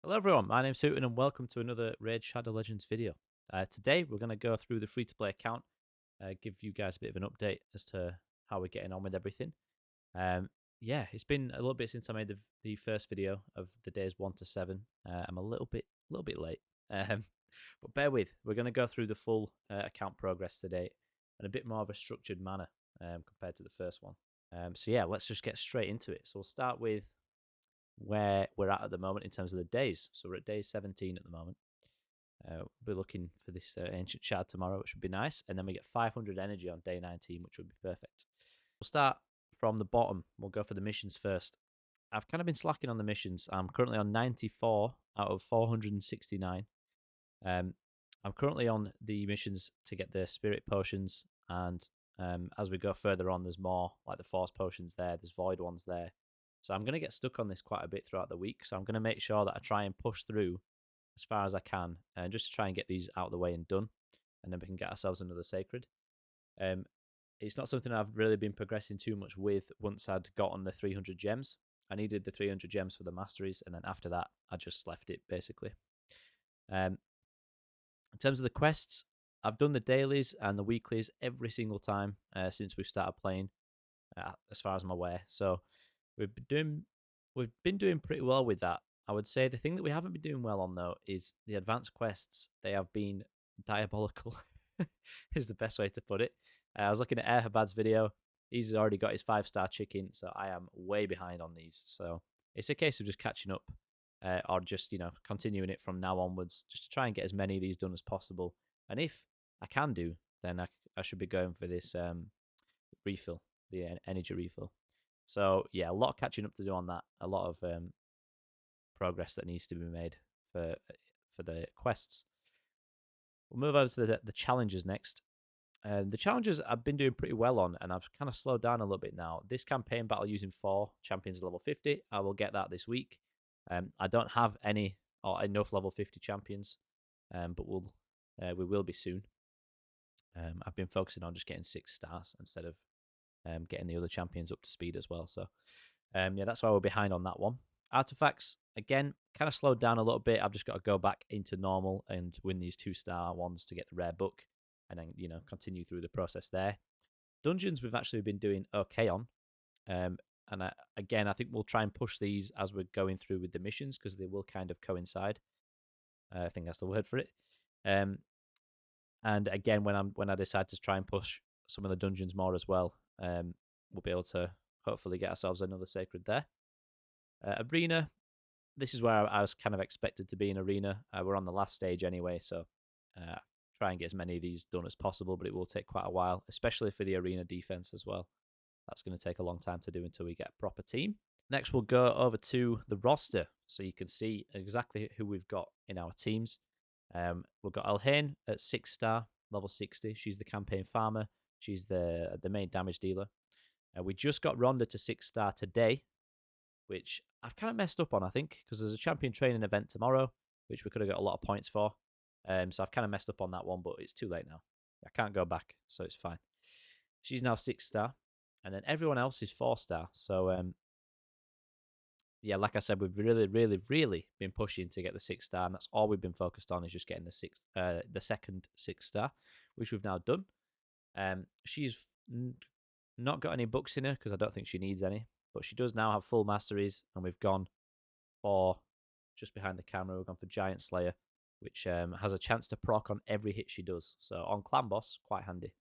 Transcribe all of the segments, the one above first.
Hello everyone, my name's Hooten and welcome to another Raid Shadow Legends video. Today we're going to go through the free-to-play account, give you guys a bit of an update as to how we're getting on with everything. Um, yeah, it's been a little bit since I made the first video of the days 1 to 7. I'm a little bit late, um, but bear with. We're going to go through the full account progress today in a bit more of a structured manner compared to the first one. So yeah, let's just get straight into it. So we'll start with where we're at the moment in terms of the days. So we're at day 17 at the moment. We'll be looking for this ancient shard tomorrow, which would be nice. And then we get 500 energy on day 19, which would be perfect. We'll start from the bottom. We'll go for the missions first. I've kind of been slacking on the missions. I'm currently on 94 out of 469. I'm currently on the missions to get the spirit potions, and as we go further on, there's more like the force potions there. There's void ones there. So I'm going to get stuck on this quite a bit throughout the week. So I'm going to make sure that I try and push through as far as I can, and just to try and get these out of the way and done, and then we can get ourselves another sacred. Um, it's not something I've really been progressing too much with once I'd gotten the 300 gems. I needed the 300 gems for the masteries, and then after that, I just left it basically. Um, in terms of the quests, I've done the dailies and the weeklies every single time since we've started playing, as far as I'm aware. So we've been doing pretty well with that. I would say the thing that we haven't been doing well on though is the advanced quests. They have been diabolical, is the best way to put it. I was looking at Airhabad's video. He's already got his 5-star chicken, so I am way behind on these. So it's a case of just catching up, or just continuing it from now onwards, just to try and get as many of these done as possible. And if I can do, then I should be going for this refill, the energy refill. So yeah, a lot of catching up to do on that. A lot of progress that needs to be made for the quests. We'll move over to the challenges next. The challenges I've been doing pretty well on, and I've kind of slowed down a little bit now. This campaign battle using 4 champions level 50, I will get that this week. I don't have any or enough level 50 champions, but we will be soon. I've been focusing on just getting 6 stars instead of getting the other champions up to speed as well. So yeah, that's why we're behind on that one. Artifacts, again, kind of slowed down a little bit. I've just got to go back into normal and win these 2-star ones to get the rare book, and then continue through the process there. Dungeons we've actually been doing okay on, and again I think we'll try and push these as we're going through with the missions because they will kind of coincide. I think that's the word for it. And again, when I decide to try and push some of the dungeons more as well, we'll be able to hopefully get ourselves another sacred there. Arena, this is where I was kind of expected to be in arena. We're on the last stage anyway, so try and get as many of these done as possible, but it will take quite a while, especially for the arena defense as well. That's going to take a long time to do until we get a proper team. Next, we'll go over to the roster so you can see exactly who we've got in our teams. We've got Alhain at 6-star, level 60. She's the campaign farmer. She's the main damage dealer. We just got Rhonda to 6-star today, which I've kind of messed up on, I think, because there's a champion training event tomorrow, which we could have got a lot of points for. So I've kind of messed up on that one, but it's too late now. I can't go back, so it's fine. She's now 6-star, and then everyone else is 4-star. So yeah, like I said, we've really been pushing to get the 6-star, and that's all we've been focused on is just getting the second 6-star, which we've now done. She's not got any books in her because I don't think she needs any, but she does now have full masteries, and we've gone for, just behind the camera, we've gone for Giant Slayer, which has a chance to proc on every hit she does. So on clan boss, quite handy.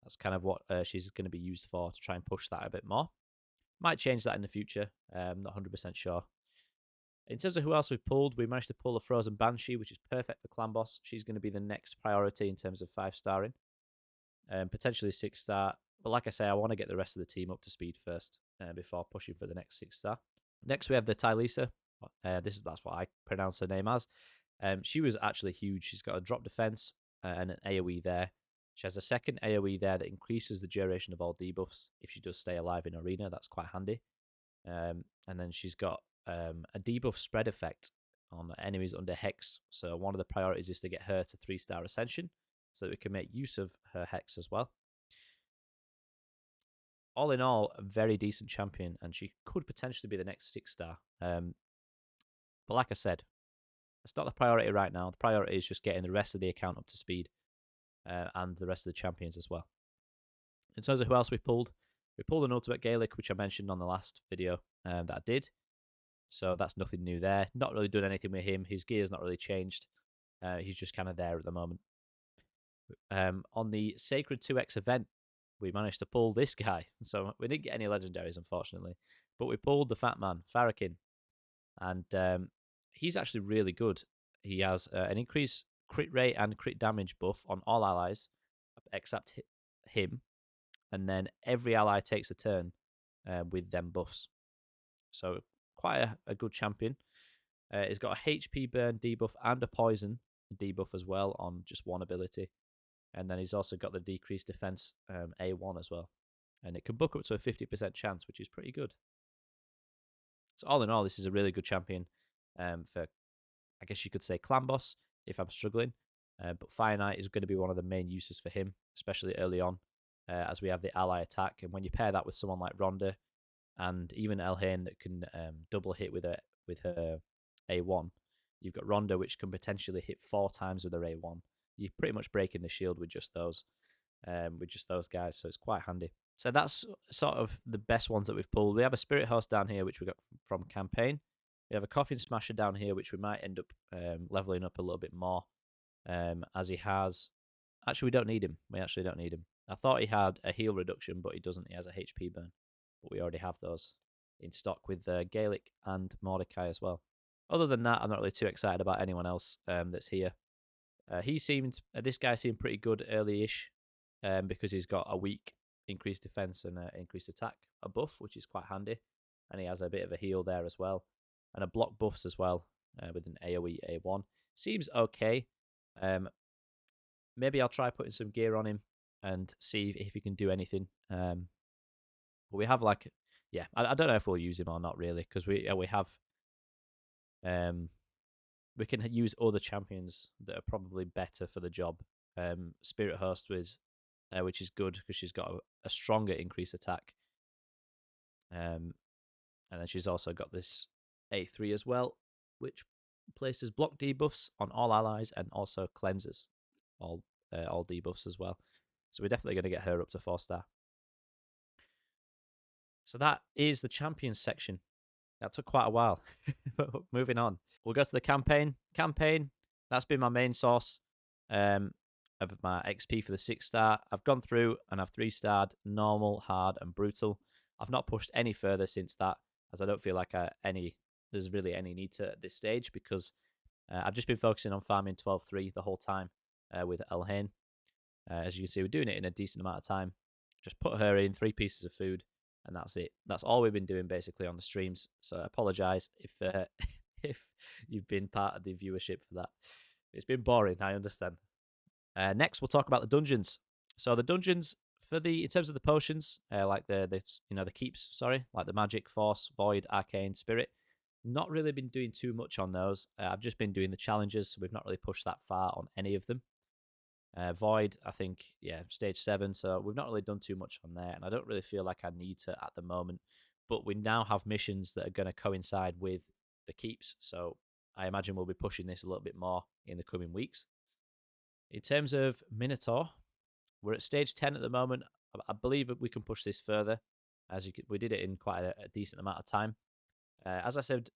That's kind of what she's going to be used for, to try and push that a bit more. Might change that in the future. Not 100% sure. In terms of who else we've pulled, we managed to pull a Frozen Banshee, which is perfect for clan boss. She's going to be the next priority in terms of 5-starring. Potentially 6-star. But like I say, I want to get the rest of the team up to speed first before pushing for the next 6-star. Next, we have the Tylisa. That's what I pronounce her name as. She was actually huge. She's got a drop defense and an AoE there. She has a second AoE there that increases the duration of all debuffs if she does stay alive in arena. That's quite handy. And then she's got a debuff spread effect on enemies under Hex. So one of the priorities is to get her to 3-star Ascension so that we can make use of her Hex as well. All in all, a very decent champion, and she could potentially be the next 6-star. But like I said, it's not the priority right now. The priority is just getting the rest of the account up to speed, and the rest of the champions as well. In terms of who else we pulled an Ultimate Gaelic, which I mentioned on the last video that I did. So that's nothing new there. Not really done anything with him. His gear's not really changed. He's just kind of there at the moment. On the Sacred 2X event, we managed to pull this guy. So we didn't get any legendaries, unfortunately. But we pulled the Fat Man, Farrakhan. And he's actually really good. He has an increased crit rate and crit damage buff on all allies, except him. And then every ally takes a turn with them buffs. So quite a good champion. He's got a HP burn debuff and a poison debuff as well on just one ability. And then he's also got the decreased defense A1 as well. And it can book up to a 50% chance, which is pretty good. So all in all, this is a really good champion for, I guess you could say, clan boss if I'm struggling. But Fire Knight is going to be one of the main uses for him, especially early on, as we have the ally attack. And when you pair that with someone like Rhonda and even Elhain that can double hit with her A1, you've got Rhonda which can potentially hit 4 times with her A1. You're pretty much breaking the shield with just those guys, so it's quite handy. So that's sort of the best ones that we've pulled. We have a Spirit Host down here, which we got from campaign. We have a Coffin Smasher down here, which we might end up leveling up a little bit more, as he has... Actually, we don't need him. We actually don't need him. I thought he had a heal reduction, but he doesn't. He has a HP burn. But we already have those in stock with Gaelic and Mordecai as well. Other than that, I'm not really too excited about anyone else that's here. This guy seemed pretty good early-ish because he's got a weak increased defense and increased attack, a buff, which is quite handy. And he has a bit of a heal there as well. And a block buffs as well with an AoE A1. Seems okay. Maybe I'll try putting some gear on him and see if he can do anything. But we have I don't know if we'll use him or not really, because we have we can use other champions that are probably better for the job. Spirit Host which is good because she's got a stronger increased attack. And then she's also got this A3 as well, which places block debuffs on all allies and also cleanses all debuffs as well. So we're definitely going to get her up to 4-star. So that is the champions section. That took quite a while. But moving on. We'll go to the campaign. That's been my main source of my XP for the 6-star. I've gone through and I've 3-starred normal, hard, and brutal. I've not pushed any further since that, as I don't feel like there's really any need to at this stage, because I've just been focusing on farming 12-3 the whole time with Elhain. As you can see, we're doing it in a decent amount of time. Just put her in 3 pieces of food, and that's it. That's all we've been doing basically on the streams. So I apologise if if you've been part of the viewership for that. It's been boring, I understand. Next, we'll talk about the dungeons. So the dungeons in terms of the potions, like the keeps, like the magic, force, void, arcane, spirit. Not really been doing too much on those. I've just been doing the challenges, so we've not really pushed that far on any of them. Void, I think, stage 7, so we've not really done too much on there, and I don't really feel like I need to at the moment. But we now have missions that are going to coincide with the keeps, so I imagine we'll be pushing this a little bit more in the coming weeks. In terms of Minotaur, we're at stage 10 at the moment. I believe that we can push this further, we did it in quite a decent amount of time. As I said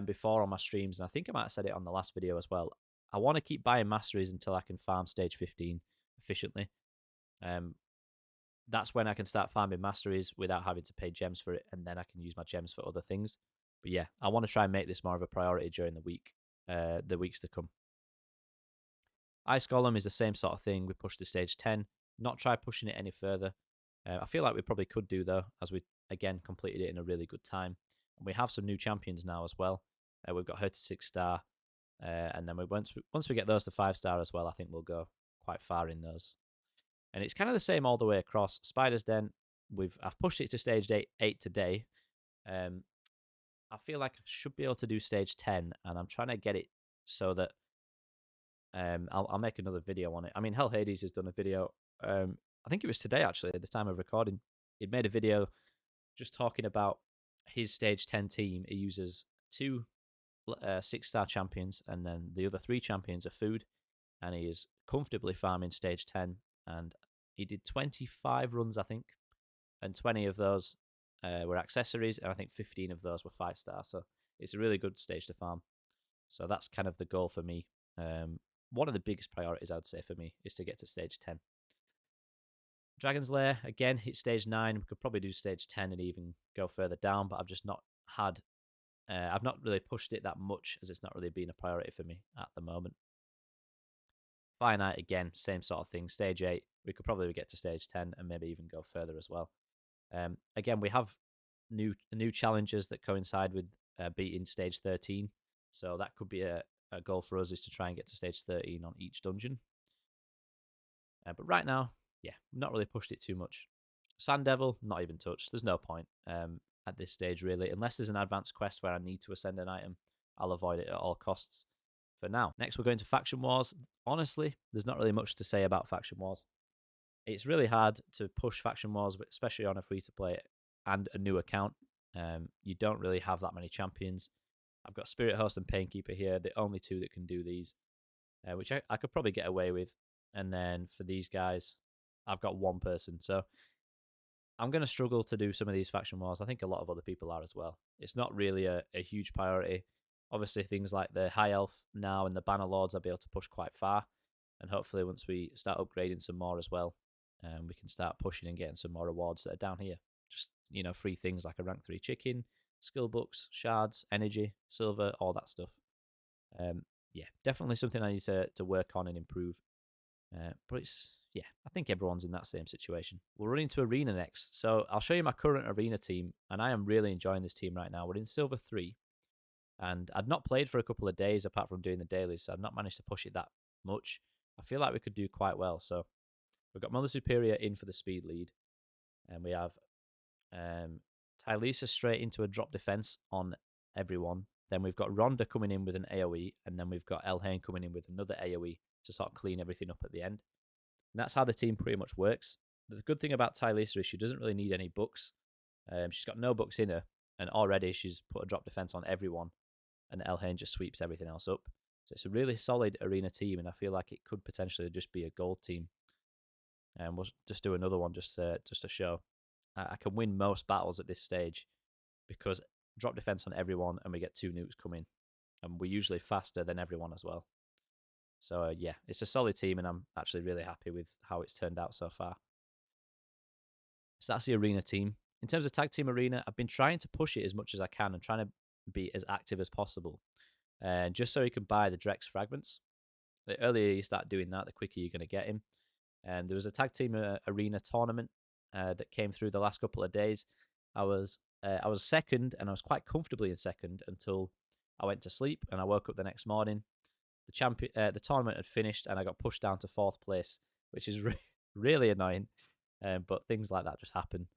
before on my streams, and I think I might have said it on the last video as well, I want to keep buying masteries until I can farm stage 15 efficiently. That's when I can start farming masteries without having to pay gems for it, and then I can use my gems for other things. But yeah, I want to try and make this more of a priority during the weeks to come. Ice Golem is the same sort of thing. We pushed to stage 10. Not try pushing it any further. I feel like we probably could do, though, as we, again, completed it in a really good time. And we have some new champions now as well. We've got her to 6-star. And then once we get those to 5-star as well, I think we'll go quite far in those. And it's kind of the same all the way across. Spider's Den, I've pushed it to stage 8 today. I feel like I should be able to do stage 10, and I'm trying to get it so that I'll make another video on it. I mean, Hell Hades has done a video. I think it was today, actually, at the time of recording. He'd made a video just talking about his stage 10 team. He uses 2 6-star champions, and then the other 3 champions are food. And he is comfortably farming stage 10. And he did 25 runs, I think, and 20 of those were accessories, and I think 15 of those were 5-star. So it's a really good stage to farm. So that's kind of the goal for me. One of the biggest priorities, I would say, for me is to get to stage 10. Dragon's Lair, again, hit stage 9. We could probably do stage 10 and even go further down, but I've just not had... I've not really pushed it that much, as it's not really been a priority for me at the moment. Finite, again, same sort of thing. Stage 8, we could probably get to stage 10 and maybe even go further as well. Again, we have new challenges that coincide with beating stage 13. So that could be a goal for us, is to try and get to stage 13 on each dungeon. But right now, yeah, not really pushed it too much. Sand Devil, not even touched. There's no point at this stage, really. Unless there's an advanced quest where I need to ascend an item, I'll avoid it at all costs for now. Next, we're going to Faction Wars. Honestly, there's not really much to say about Faction Wars. It's really hard to push Faction Wars, but especially on a free-to-play and a new account. You don't really have that many champions. I've got Spirit Host and Painkeeper here, the only 2 that can do these, which I could probably get away with. And then for these guys, I've got 1 person. So I'm going to struggle to do some of these Faction Wars. I think a lot of other people are as well. It's not really a huge priority. Obviously, things like the High Elf now and the Banner Lords I'll be able to push quite far. And hopefully once we start upgrading some more as well, we can start pushing and getting some more rewards that are down here. Just, free things like a rank 3 chicken, skill books, shards, energy, silver, all that stuff. Yeah, definitely something I need to work on and improve. But I think everyone's in that same situation. We're running to Arena next. So I'll show you my current Arena team, and I am really enjoying this team right now. We're in Silver 3, and I'd not played for a couple of days apart from doing the dailies, so I've not managed to push it that much. I feel like we could do quite well. So we've got Mother Superior in for the speed lead, and we have Tylisa straight into a drop defense on everyone. Then we've got Rhonda coming in with an AoE, and then we've got Elhain coming in with another AoE to sort of clean everything up at the end. And that's how the team pretty much works. The good thing about Tylisa is she doesn't really need any books. She's got no books in her, and already she's put a drop defense on everyone, and Elhain just sweeps everything else up. So it's a really solid Arena team, and I feel like it could potentially just be a gold team. And we'll just do another one just to show. I can win most battles at this stage because drop defense on everyone, and we get 2 nukes coming, and we're usually faster than everyone as well. So yeah, it's a solid team, and I'm actually really happy with how it's turned out so far. So that's the Arena team. In terms of Tag Team Arena, I've been trying to push it as much as I can and trying to be as active as possible, just so you can buy the Drex fragments. The earlier you start doing that, the quicker you're going to get him. There was a Tag Team Arena tournament that came through the last couple of days. I was second, and I was quite comfortably in second until I went to sleep, and I woke up the next morning. The tournament had finished, and I got pushed down to 4th place, which is really annoying. But things like that just happen.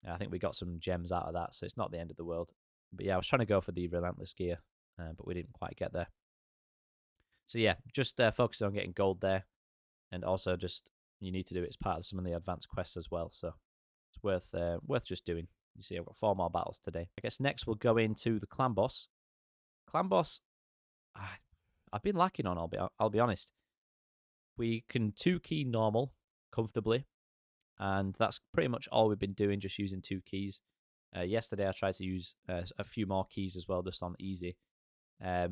I think we got some gems out of that, so it's not the end of the world. But yeah, I was trying to go for the Relentless gear, but we didn't quite get there. So yeah, just focusing on getting gold there, and also just you need to do it as part of some of the advanced quests as well. So it's worth just doing. You see, I've got 4 more battles today. I guess next we'll go into the clan boss. Clan boss, I've been lacking on. I'll be honest. We can 2-key normal comfortably, and that's pretty much all we've been doing, just using 2 keys. Yesterday I tried to use a few more keys as well, just on easy. We're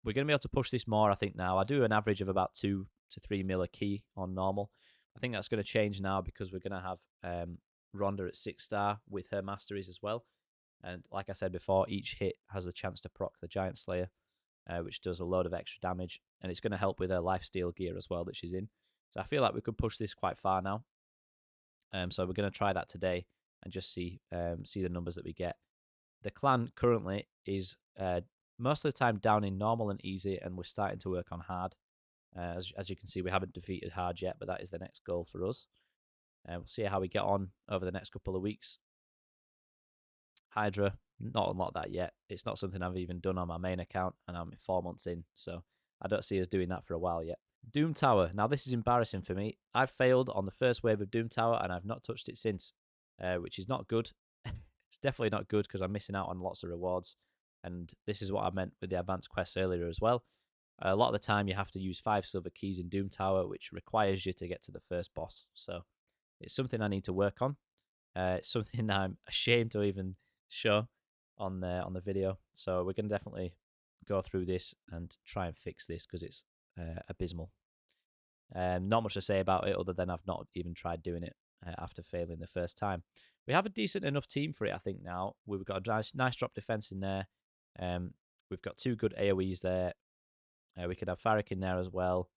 going to be able to push this more, I think, now. I do an average of about 2 to 3 mil a key on normal. I think that's going to change now because we're going to have Rhonda at 6-star with her masteries as well. And like I said before, each hit has a chance to proc the Giant Slayer, which does a load of extra damage. And it's going to help with her lifesteal gear as well that she's in. So I feel like we could push this quite far now. So we're going to try that today and just see the numbers that we get. The clan currently is most of the time down in normal and easy, and we're starting to work on hard. As you can see, we haven't defeated hard yet, but that is the next goal for us. We'll see how we get on over the next couple of weeks. Hydra, not unlocked that yet. It's not something I've even done on my main account, and I'm 4 months in, so I don't see us doing that for a while yet. Doom Tower. Now, this is embarrassing for me. I've failed on the first wave of Doom Tower, and I've not touched it since, which is not good. It's definitely not good because I'm missing out on lots of rewards. And this is what I meant with the advanced quests earlier as well. A lot of the time, you have to use 5 silver keys in Doom Tower, which requires you to get to the first boss. So it's something I need to work on. It's something I'm ashamed to even show on the video. So we're going to definitely go through this and try and fix this because it's abysmal. Not much to say about it other than I've not even tried doing it after failing the first time. We have a decent enough team for it, I think, now. We've got a nice drop defense in there. We've got 2 good AoEs there. We could have Farik in there as well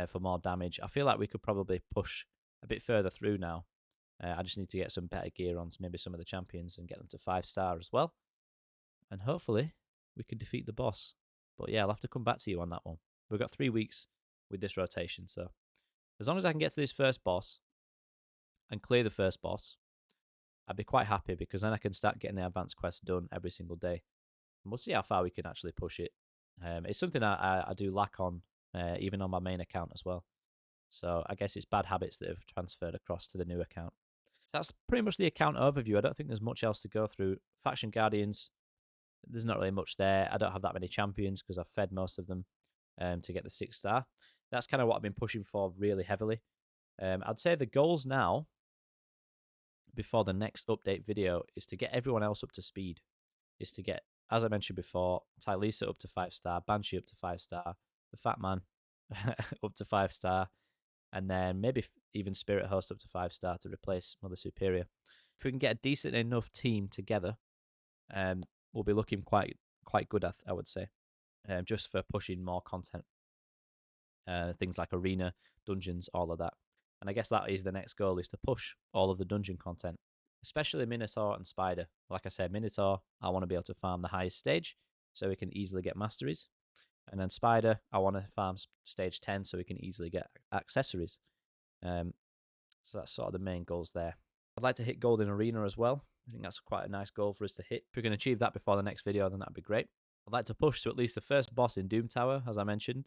for more damage. I feel like we could probably push a bit further through now. I just need to get some better gear on maybe some of the champions and get them to 5-star as well. And hopefully we can defeat the boss. But yeah, I'll have to come back to you on that one. We've got 3 weeks with this rotation. So as long as I can get to this first boss and clear the first boss, I'd be quite happy because then I can start getting the advanced quest done every single day. And we'll see how far we can actually push it. It's something I do lack on, even on my main account as well. So I guess it's bad habits that have transferred across to the new account. So that's pretty much the account overview. I don't think there's much else to go through. Faction Guardians, there's not really much there. I don't have that many champions because I've fed most of them to get the 6-star. That's kind of what I've been pushing for really heavily. I'd say the goals now, before the next update video, is to get everyone else up to speed. Is to get, as I mentioned before, Tylisa up to 5-star, Banshee up to 5-star, the Fat Man up to 5-star, and then maybe even Spirit Host up to 5-star to replace Mother Superior. If we can get a decent enough team together, we'll be looking quite good, I would say, just for pushing more content. Things like arena, dungeons, all of that. And I guess that is the next goal, is to push all of the dungeon content, especially Minotaur and Spider. Like I said, Minotaur, I want to be able to farm the highest stage so we can easily get masteries. And then Spider, I want to farm stage 10 so we can easily get accessories. So that's sort of the main goals there. I'd like to hit gold in arena as well. I think that's quite a nice goal for us to hit. If we can achieve that before the next video, then that'd be great. I'd like to push to at least the first boss in Doom Tower, as I mentioned.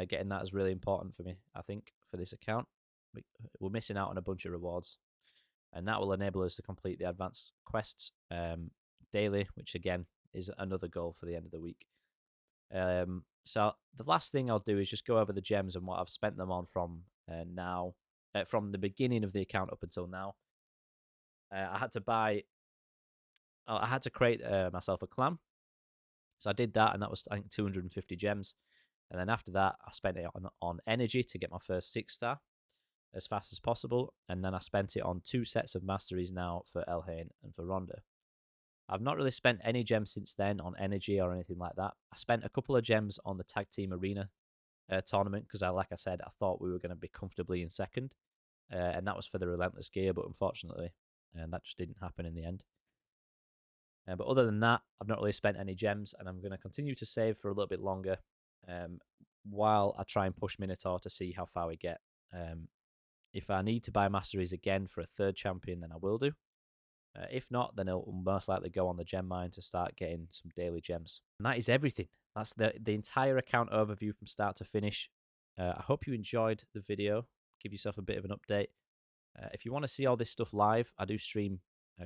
Getting that is really important for me, I think, for this account. We're missing out on a bunch of rewards. And that will enable us to complete the advanced quests daily, which again is another goal for the end of the week. So the last thing I'll do is just go over the gems and what I've spent them on from now, from the beginning of the account up until now. I had to create myself a clan. So I did that, and that was, I think, 250 gems. And then after that, I spent it on energy to get my first 6-star as fast as possible. And then I spent it on 2 sets of masteries now for Elhain and for Rhonda. I've not really spent any gems since then on energy or anything like that. I spent a couple of gems on the tag team arena tournament because, like I said, I thought we were going to be comfortably in second. And that was for the relentless gear, but unfortunately, that just didn't happen in the end. But other than that, I've not really spent any gems, and I'm going to continue to save for a little bit longer while I try and push Minotaur to see how far we get. If I need to buy masteries again for a 3rd champion, then I will do. If not, then it'll most likely go on the gem mine to start getting some daily gems. And that is everything. That's the entire account overview from start to finish. I hope you enjoyed the video. Give yourself a bit of an update. If you want to see all this stuff live, I do stream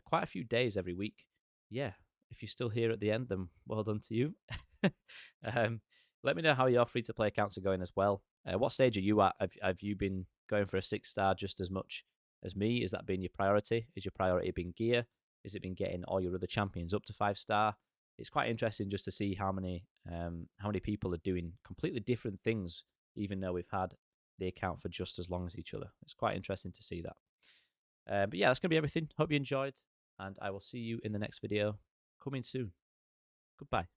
quite a few days every week. Yeah, if you're still here at the end, then well done to you. Let me know how your free-to-play accounts are going as well. What stage are you at? Have you been going for a 6-star just as much as me? Is that been your priority? Is your priority been gear? Is it been getting all your other champions up to 5-star? It's quite interesting just to see how many people are doing completely different things, even though we've had the account for just as long as each other. It's quite interesting to see that. But yeah, that's going to be everything. Hope you enjoyed, and I will see you in the next video coming soon. Goodbye.